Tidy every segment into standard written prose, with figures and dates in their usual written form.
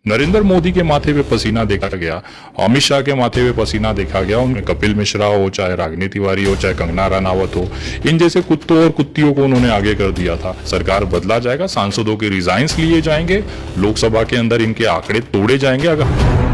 नरेंद्र मोदी के माथे पे पसीना देखा गया, अमित शाह के माथे पे पसीना देखा गया, उनमें कपिल मिश्रा हो, चाहे रागिनी तिवारी हो, चाहे कंगना रनावत हो, इन जैसे कुत्तों और कुत्तियों को उन्होंने आगे कर दिया था। सरकार बदला जाएगा, सांसदों के रिजाइंस लिए जाएंगे, लोकसभा के अंदर इनके आंकड़े तोड़े जाएंगे। अगर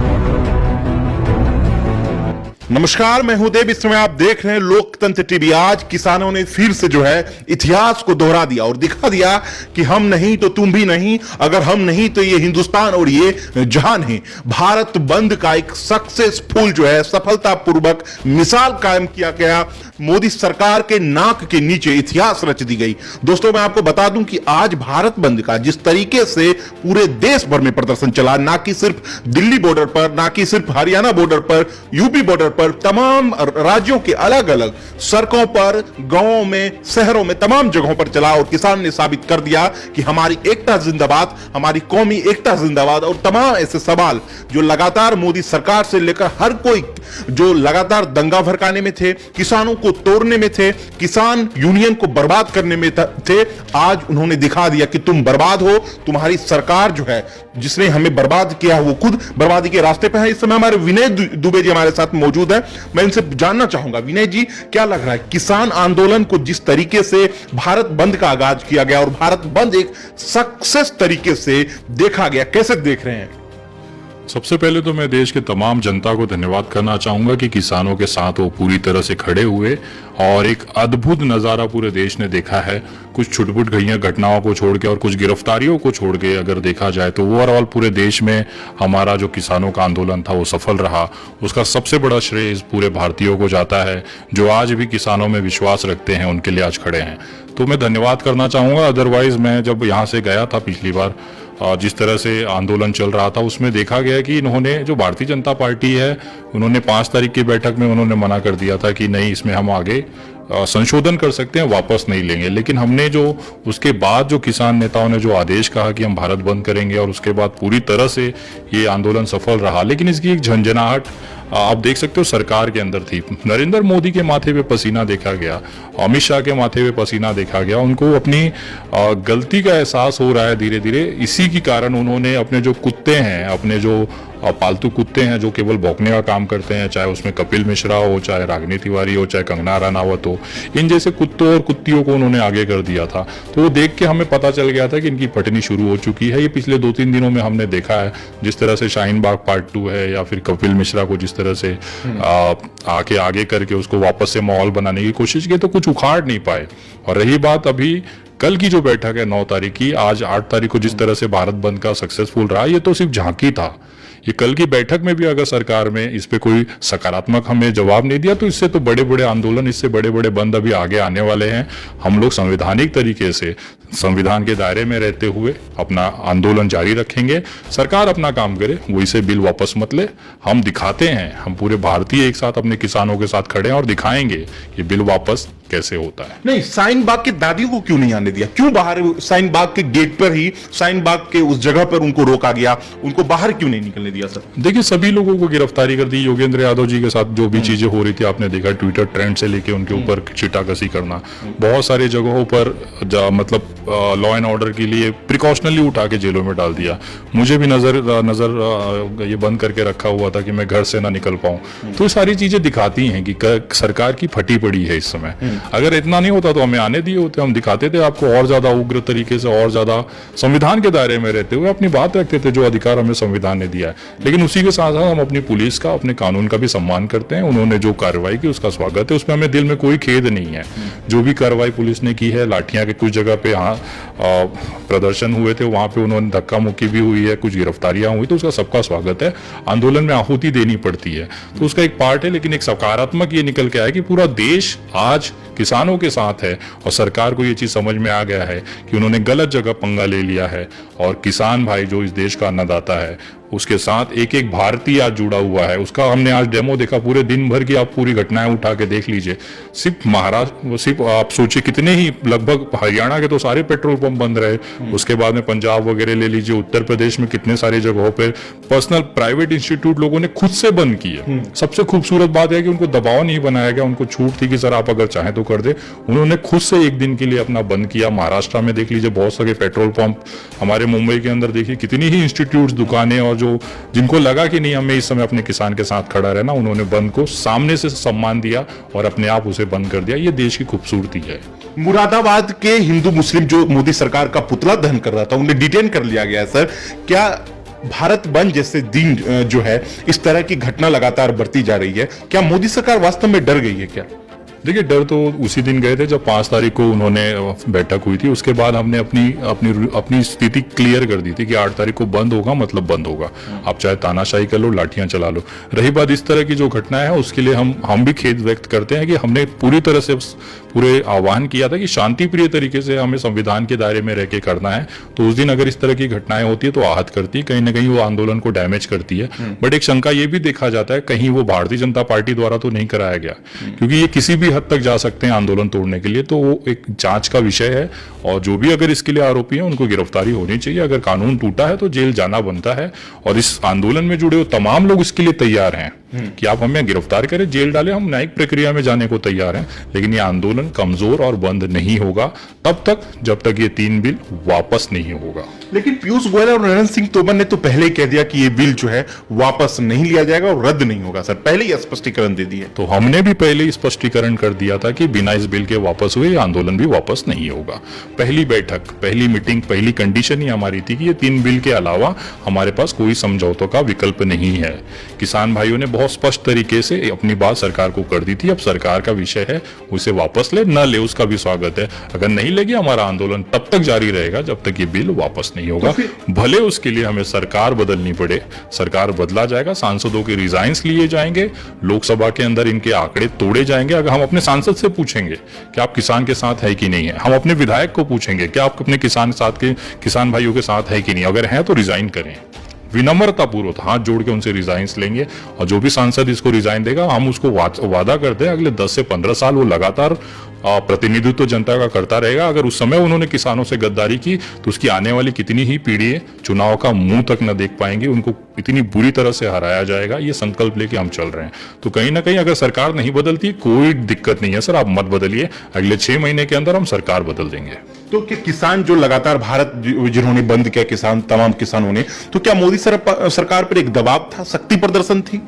नमस्कार, मैं हूं देव। इस समय आप देख रहे हैं लोकतंत्र टीवी। आज किसानों ने फिर से जो है इतिहास को दोहरा दिया और दिखा दिया कि हम नहीं तो तुम भी नहीं, अगर हम नहीं तो ये हिंदुस्तान और ये जहान है। भारत बंद का एक सक्सेसफुल जो है सफलतापूर्वक मिसाल कायम किया गया। मोदी सरकार के नाक के नीचे इतिहास रच दी गई। दोस्तों, मैं आपको बता दूं कि आज भारत बंद का जिस तरीके से पूरे देश भर में प्रदर्शन चला, ना कि सिर्फ दिल्ली बॉर्डर पर, ना कि सिर्फ हरियाणा बॉर्डर पर, यूपी बॉर्डर पर, तमाम राज्यों के अलग अलग सड़कों पर, गांवों में, शहरों में, तमाम जगहों पर चला और किसान ने साबित कर दिया कि हमारी एकता जिंदाबाद, हमारी कौमी एकता जिंदाबाद। और तमाम ऐसे सवाल जो लगातार मोदी सरकार से लेकर हर कोई जो लगातार दंगा भड़काने में थे, किसानों को तोड़ने में थे, किसान यूनियन को बर्बाद करने में थे, आज उन्होंने दिखा दिया कि तुम बर्बाद हो। तुम्हारी सरकार जो है जिसने हमें बर्बाद किया वो खुद बर्बादी के रास्ते पे है। इस समय हमारे विनय दुबे जी हमारे साथ मौजूद है। मैं इनसे जानना चाहूंगा, विनय जी, क्या लग रहा है किसान आंदोलन को जिस तरीके से भारत बंद का आगाज किया गया और भारत बंद एक सक्सेस तरीके से देखा गया, कैसे देख रहे हैं? सबसे पहले तो मैं देश के तमाम जनता को धन्यवाद करना चाहूंगा कि किसानों के साथ वो पूरी तरह से खड़े हुए और एक अद्भुत नजारा पूरे देश ने देखा है। कुछ छुटपुट गई घटनाओं को छोड़ के और कुछ गिरफ्तारियों को छोड़ के अगर देखा जाए तो ओवरऑल पूरे देश में हमारा जो किसानों का आंदोलन था वो सफल रहा। उसका सबसे बड़ा श्रेय इस पूरे भारतीयों को जाता है जो आज भी किसानों में विश्वास रखते हैं, उनके लिए आज खड़े हैं। तो मैं धन्यवाद करना चाहूंगा। अदरवाइज मैं जब यहाँ से गया था पिछली बार, जिस तरह से आंदोलन चल रहा था उसमें देखा गया कि इन्होंने जो भारतीय जनता पार्टी है, उन्होंने 5 तारीख की बैठक में उन्होंने मना कर दिया था कि नहीं, इसमें हम आगे संशोधन कर सकते हैं, वापस नहीं लेंगे। लेकिन हमने जो उसके बाद जो किसान नेताओं ने जो आदेश कहा कि हम भारत बंद करेंगे और उसके बाद पूरी तरह से ये आंदोलन सफल रहा। लेकिन इसकी एक झंझनाहट आप देख सकते हो सरकार के अंदर थी। नरेंद्र मोदी के माथे पे पसीना देखा गया, अमित शाह के माथे पे पसीना देखा गया। उनको अपनी गलती का एहसास हो रहा है धीरे धीरे। इसी के कारण उन्होंने अपने जो कुत्ते हैं, अपने जो पालतू कुत्ते हैं जो केवल भौंकने का काम करते हैं, चाहे उसमें कपिल मिश्रा हो, चाहे रागिनी तिवारी हो, चाहे कंगना रनावत हो, इन जैसे कुत्तों और कुत्तियों को उन्होंने आगे कर दिया था। तो वो देख के हमें पता चल गया था कि इनकी पटनी शुरू हो चुकी है। ये पिछले 2-3 दिनों में हमने देखा है, जिस तरह से शाहीन बाग पार्ट 2 है या फिर कपिल मिश्रा को जिस तरह से आके आगे करके उसको वापस से माहौल बनाने की कोशिश की, तो कुछ उखाड़ नहीं पाए। और रही बात अभी कल की जो बैठक है 9 तारीख की, आज 8 तारीख को जिस तरह से भारत बंद का सक्सेसफुल रहा, ये तो सिर्फ झांकी था। ये कल की बैठक में भी अगर सरकार में इस पे कोई सकारात्मक हमें जवाब नहीं दिया तो इससे तो बड़े बड़े आंदोलन, इससे बड़े बड़े बंद अभी आगे आने वाले हैं। हम लोग संवैधानिक तरीके से संविधान के दायरे में रहते हुए अपना आंदोलन जारी रखेंगे। सरकार अपना काम करे, वो इसे बिल वापस मत ले। हम दिखाते हैं, हम पूरे भारतीय एक साथ अपने किसानों के साथ खड़े हैं और दिखाएंगे कि बिल वापस कैसे होता है। नहीं, शाहीन बाग की दादियों को क्यों नहीं आने दिया? क्यों बाहर शाहीन बाग के गेट पर ही, शाहीन बाग के उस जगह पर उनको रोका गया? उनको बाहर क्यों नहीं निकलने दिया? सर देखिए, सभी लोगों को गिरफ्तारी कर दी। योगेंद्र यादव जी के साथ जो भी चीजें हो रही थी आपने देखा, ट्विटर ट्रेंड से लेके उनके ऊपर चिटाकसी करना, बहुत सारी जगहों पर मतलब लॉ एंड ऑर्डर के लिए प्रिकॉशनली उठा के जेलों में डाल दिया। मुझे भी नजर ये बंद करके रखा हुआ था कि मैं घर से ना निकल पाऊं। तो ये सारी चीजें दिखाती हैं कि सरकार की फटी पड़ी है इस समय। अगर इतना नहीं होता तो हमें आने दिए होते, हम दिखाते थे आपको और ज्यादा उग्र तरीके से, और ज्यादा संविधान के दायरे में रहते हुए अपनी बात रखते थे जो अधिकार हमें संविधान ने दिया है। लेकिन उसी के साथ साथ हम अपनी पुलिस का, अपने कानून का भी सम्मान करते हैं। उन्होंने जो कार्रवाई की उसका स्वागत है, उसमें हमें दिल में कोई खेद नहीं है। जो भी कार्रवाई पुलिस ने की है, लाठियां के कुछ जगह पे प्रदर्शन हुए थे, वहां पे उन्होंने धक्का मुक्की भी हुई है, कुछ गिरफ्तारियां हुई, तो उसका सबका स्वागत है। आंदोलन में आहुति देनी पड़ती है तो उसका एक पार्ट है। लेकिन एक सकारात्मक ये निकल के आया कि पूरा देश आज किसानों के साथ है और सरकार को ये चीज समझ में आ गया है कि उन्होंने गलत जगह पंगा ले लिया है और किसान भाई जो इस देश का अन्नदाता है उसके साथ एक एक भारतीय आज जुड़ा हुआ है। उसका हमने आज डेमो देखा, पूरे दिन भर की आप पूरी घटनाएं उठा के देख लीजिए। सिर्फ महाराष्ट्र, सिर्फ आप सोचिए कितने ही, लगभग हरियाणा के तो सारे पेट्रोल पंप बंद रहे। उसके बाद में पंजाब वगैरह ले लीजिए, उत्तर प्रदेश में कितने सारी जगहों पे पर्सनल प्राइवेट इंस्टीट्यूट लोगों ने खुद से बंद किए। सबसे खूबसूरत बात है कि उनको दबाव नहीं बनाया गया, उनको छूट थी कि सर आप अगर चाहें तो कर दे। उन्होंने खुद से एक दिन के लिए अपना बंद किया। महाराष्ट्र में देख लीजिए बहुत सारे पेट्रोल पंप, हमारे मुंबई के अंदर देखिए कितनी ही इंस्टीट्यूट, दुकानें और जो जिनको लगा कि नहीं हमें इस समय अपने किसान के साथ खड़ा रहना, उन्होंने बंद को सामने से सम्मान दिया और अपने आप उसे बंद कर दिया। ये देश की खूबसूरती है। मुरादाबाद के हिंदू मुस्लिम जो मोदी सरकार का पुतला दहन कर रहा था, उन्हें डिटेन कर लिया गया है। सर, क्या भारत बंद जैसे दिन जो है, इस तरह की घटना लगातार बढ़ती जा रही है, क्या मोदी सरकार वास्तव में डर गई है क्या? देखिए, डर तो उसी दिन गए थे जब 5 तारीख को उन्होंने बैठक हुई थी। उसके बाद हमने अपनी स्थिति क्लियर कर दी थी कि 8 तारीख को बंद होगा, मतलब बंद होगा। आप चाहे तानाशाही कर लो, लाठियां चला लो। रही बात इस तरह की जो घटनाएं हैं, उसके लिए हम भी खेद व्यक्त करते हैं कि हमने पूरी तरह से पूरे आह्वान किया था कि शांति प्रिय तरीके से हमें संविधान के दायरे में रह के करना है। तो उस दिन अगर इस तरह की घटनाएं होती है तो आहत करती है, कहीं ना कहीं वो आंदोलन को डैमेज करती है। बट एक शंका ये भी देखा जाता है कहीं वो भारतीय जनता पार्टी द्वारा तो नहीं कराया गया, क्योंकि ये किसी भी हद तक जा सकते हैं आंदोलन तोड़ने के लिए। तो वो एक जांच का विषय है और जो भी अगर इसके लिए आरोपी हैं उनको गिरफ्तारी होनी चाहिए। अगर कानून टूटा है तो जेल जाना बनता है और इस आंदोलन में जुड़े हुए तमाम लोग इसके लिए तैयार हैं कि आप हमें गिरफ्तार करें, जेल डालें, हम न्यायिक प्रक्रिया में जाने को तैयार हैं। लेकिन ये आंदोलन कमजोर और बंद नहीं होगा तब तक जब तक ये 3 बिल वापस नहीं होगा। लेकिन पीयूष गोयल और नरेंद्र सिंह तोमर ने तो पहले ही कह दिया कि ये बिल जो है वापस नहीं लिया जाएगा और रद्द नहीं होगा। सर, पहले ही स्पष्टीकरण दे दिए। तो हमने भी पहले ही स्पष्टीकरण कर दिया था कि बिना इस बिल के वापस हुए आंदोलन भी वापस नहीं होगा। पहली बैठक, पहली मीटिंग, पहली कंडीशन ही हमारी थी कि ये 3 बिल के अलावा हमारे पास कोई समझौतों का विकल्प नहीं है। किसान भाइयों ने बहुत स्पष्ट तरीके से अपनी बात सरकार को कर दी थी। अब सरकार का विषय है, उसे वापस ले न ले उसका भी स्वागत है। अगर नहीं लेगी, हमारा आंदोलन तब तक जारी रहेगा जब तक ये बिल वापस नहीं होगा। भले उसके लिए हमें सरकार बदलनी पड़े, सरकार बदला जाएगा, सांसदों के रिजाइन्स लिए जाएंगे, लोकसभा के अंदर इनके आंकड़े तोड़े जाएंगे। अगर हम अपने सांसद से पूछेंगे कि आप किसान के साथ है कि नहीं है, हम अपने विधायक को पूछेंगे कि आप अपने किसान भाइयों के साथ है कि नहीं, अगर है तो रिजाइन करें। विनम्रता पूर्वक हाथ जोड़ के उनसे रिजाइन्स लेंगे और जो भी सांसद इसको रिजाइन देगा, हम उसको वादा करते हैं अगले 10 से 15 साल वो लगातार प्रतिनिधित्व जनता का करता रहेगा। अगर उस समय उन्होंने किसानों से गद्दारी की तो उसकी आने वाली कितनी ही पीढ़ी चुनाव का मुंह तक न देख पाएंगी, उनको इतनी बुरी तरह से हराया जाएगा। ये संकल्प लेके हम चल रहे हैं। तो कहीं ना कहीं अगर सरकार नहीं बदलती, कोई दिक्कत नहीं है सर, आप मत बदलिए, अगले 6 महीने के अंदर हम सरकार बदल देंगे। तो क्या किसान जो लगातार भारत जिन्होंने बंद किया, किसान, तमाम किसानों ने, तो क्या मोदी सरकार पर एक दबाव था, शक्ति प्रदर्शन थी?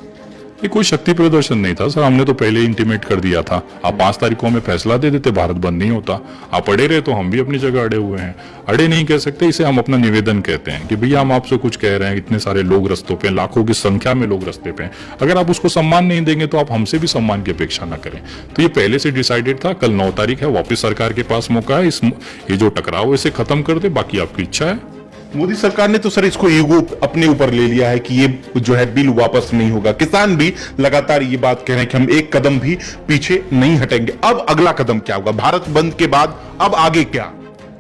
ये कोई शक्ति प्रदर्शन नहीं था सर, हमने तो पहले ही इंटीमेट कर दिया था। आप 5 तारीख को हमें फैसला दे देते, भारत बंद नहीं होता। आप अड़े रहे तो हम भी अपनी जगह अड़े हुए हैं। अड़े नहीं कह सकते, इसे हम अपना निवेदन कहते हैं कि भैया हम आपसे कुछ कह रहे हैं, इतने सारे लोग रस्तों पे, लाखों की संख्या में लोग रस्ते पे, अगर आप उसको सम्मान नहीं देंगे तो आप हमसे भी सम्मान की अपेक्षा ना करें। तो ये पहले से डिसाइडेड था। कल 9 तारीख है, वापिस सरकार के पास मौका है, ये जो टकराव इसे खत्म कर दे, बाकी आपकी इच्छा है। मोदी सरकार ने तो सर इसको ईगो अपने ऊपर ले लिया है कि ये जो है बिल वापस नहीं होगा। किसान भी लगातार ये बात कह रहे हैं कि हम एक कदम भी पीछे नहीं हटेंगे। अब अगला कदम क्या होगा? भारत बंद के बाद अब आगे क्या?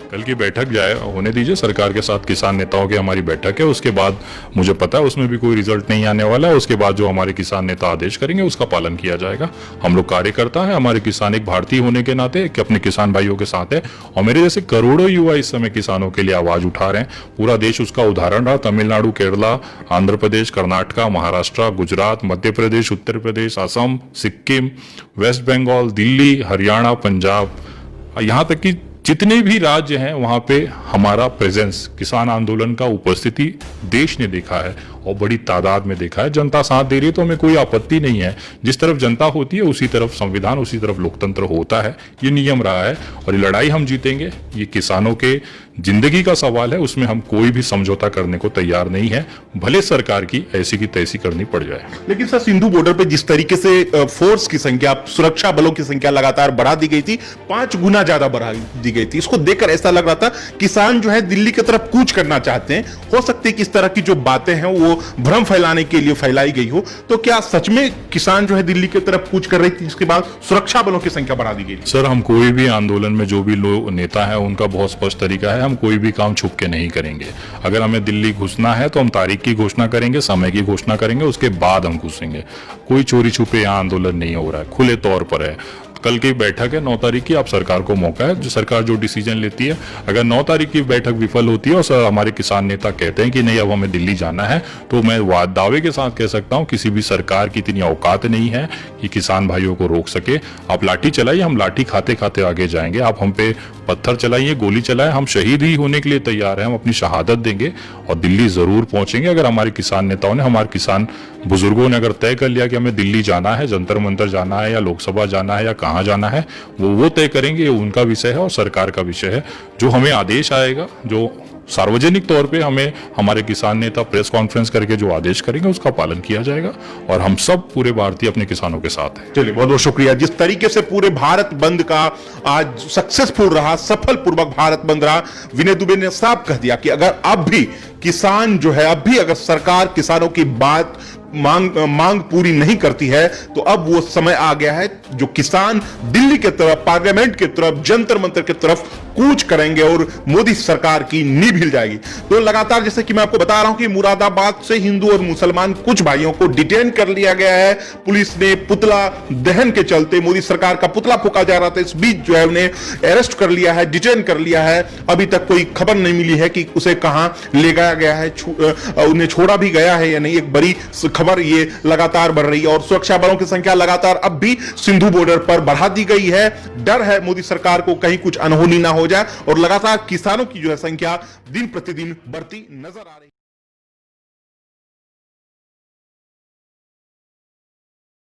कल की बैठक जाए होने दीजिए, सरकार के साथ किसान नेताओं की हमारी बैठक है। उसके बाद मुझे पता है उसमें भी कोई रिजल्ट नहीं आने वाला है। उसके बाद जो हमारे किसान नेता आदेश करेंगे उसका पालन किया जाएगा। हम लोग कार्यकर्ता है, हमारे किसान एक भारतीय होने के नाते कि अपने किसान भाइयों के साथ है और मेरे जैसे करोड़ों युवा इस समय किसानों के लिए आवाज उठा रहे हैं। पूरा देश उसका उदाहरण रहा। तमिलनाडु, केरला, आंध्र प्रदेश, कर्नाटका, महाराष्ट्र, गुजरात, मध्य प्रदेश, उत्तर प्रदेश, असम, सिक्किम, वेस्ट बंगाल, दिल्ली, हरियाणा, पंजाब, यहाँ तक कि जितने भी राज्य हैं वहां पे हमारा प्रेजेंस, किसान आंदोलन का उपस्थिति देश ने देखा है और बड़ी तादाद में देखा है। जनता साथ दे रही है तो हमें कोई आपत्ति नहीं है। जिस तरफ जनता होती है उसी तरफ संविधान, उसी तरफ लोकतंत्र होता है। ये नियम रहा है और ये लड़ाई हम जीतेंगे। ये किसानों के जिंदगी का सवाल है, उसमें हम कोई भी समझौता करने को तैयार नहीं है, भले सरकार की ऐसी की तैसी करनी पड़ जाए। लेकिन सर, सिंधु बॉर्डर पे जिस तरीके से फोर्स की संख्या, सुरक्षा बलों की संख्या लगातार बढ़ा दी गई थी, 5 गुना ज्यादा बढ़ा दी गई थी। इसको देखकर ऐसा लग रहा था किसान जो है दिल्ली की तरफ कूच करना चाहते हैं। हो सकती है कि इस तरह की जो बातें हैं वो भ्रम फैलाने के लिए फैलाई गई हो। तो क्या सच में किसान जो है दिल्ली की तरफ कूच कर रही थी, इसके बाद सुरक्षा बलों की संख्या बढ़ा दी गई? सर, हम कोई भी आंदोलन में जो भी लोग नेता है उनका बहुत स्पष्ट तरीका है, हम कोई भी काम छुप के नहीं करेंगे। अगर हमें दिल्ली घुसना है तो हम तारीख की घोषणा करेंगे, समय की घोषणा करेंगे, उसके बाद हम घुसेंगे। कोई चोरी छुपे यहाँ आंदोलन नहीं हो रहा है, खुले तौर पर है। कल की बैठक है 9 तारीख की, आप सरकार को मौका है, जो सरकार जो डिसीजन लेती है। अगर 9 तारीख की बैठक विफल होती है और हमारे किसान नेता कहते हैं कि नहीं अब हमें दिल्ली जाना है, तो मैं दावे के साथ कह सकता हूं किसी भी सरकार की इतनी औकात नहीं है कि किसान भाइयों को रोक सके। आप लाठी चलाइए, हम लाठी खाते खाते आगे जाएंगे। आप हम पे पत्थर चलाइए, गोली चलाएं, हम शहीद ही होने के लिए तैयार हैं, हम अपनी शहादत देंगे और दिल्ली जरूर पहुंचेंगे। अगर हमारे किसान नेताओं ने, हमारे किसान बुजुर्गों ने अगर तय कर लिया कि हमें दिल्ली जाना है, जंतर मंतर जाना है या लोकसभा जाना है या कहां जाना है, वो तय करेंगे। ये उनका विषय है और सरकार का विषय है। जो हमें आदेश आएगा, जो सार्वजनिक तौर पे हमें हमारे किसान नेता प्रेस कॉन्फ्रेंस करके जो आदेश करेंगे उसका पालन किया जाएगा और हम सब पूरे भारतीय अपने किसानों के साथ हैं। चलिए, बहुत बहुत शुक्रिया। जिस तरीके से पूरे भारत बंद का आज सक्सेसफुल रहा, सफल पूर्वक भारत बंद रहा, विनय दुबे ने साफ कह दिया कि अगर अब भी किसान जो है, अब भी अगर सरकार किसानों की बात मांग पूरी नहीं करती है तो अब वो समय आ गया है जो किसान दिल्ली के तरफ, पार्लियामेंट की तरफ, जंतर मंतर की तरफ कूच करेंगे और मोदी सरकार की नींव हिल जाएगी। तो लगातार जैसे कि मैं आपको बता रहा हूं कि मुरादाबाद से हिंदू और मुसलमान कुछ भाइयों को डिटेन कर लिया गया है पुलिस ने, पुतला दहन के चलते। मोदी सरकार का पुतला फूका जा रहा था, इस बीच जो है उन्हें अरेस्ट कर लिया है, डिटेन कर लिया है। अभी तक कोई खबर नहीं मिली है कि उसे कहां ले जाया गया है, उन्हें छोड़ा भी गया है या नहीं। एक बड़ी खबर ये लगातार बढ़ रही है और सुरक्षा बलों की संख्या लगातार अब भी सिंधु बॉर्डर पर बढ़ा दी गई है। डर है मोदी सरकार को कहीं कुछ अनहोनी ना हो जाए और लगातार किसानों की जो है संख्या दिन प्रतिदिन बढ़ती नजर आ रही है।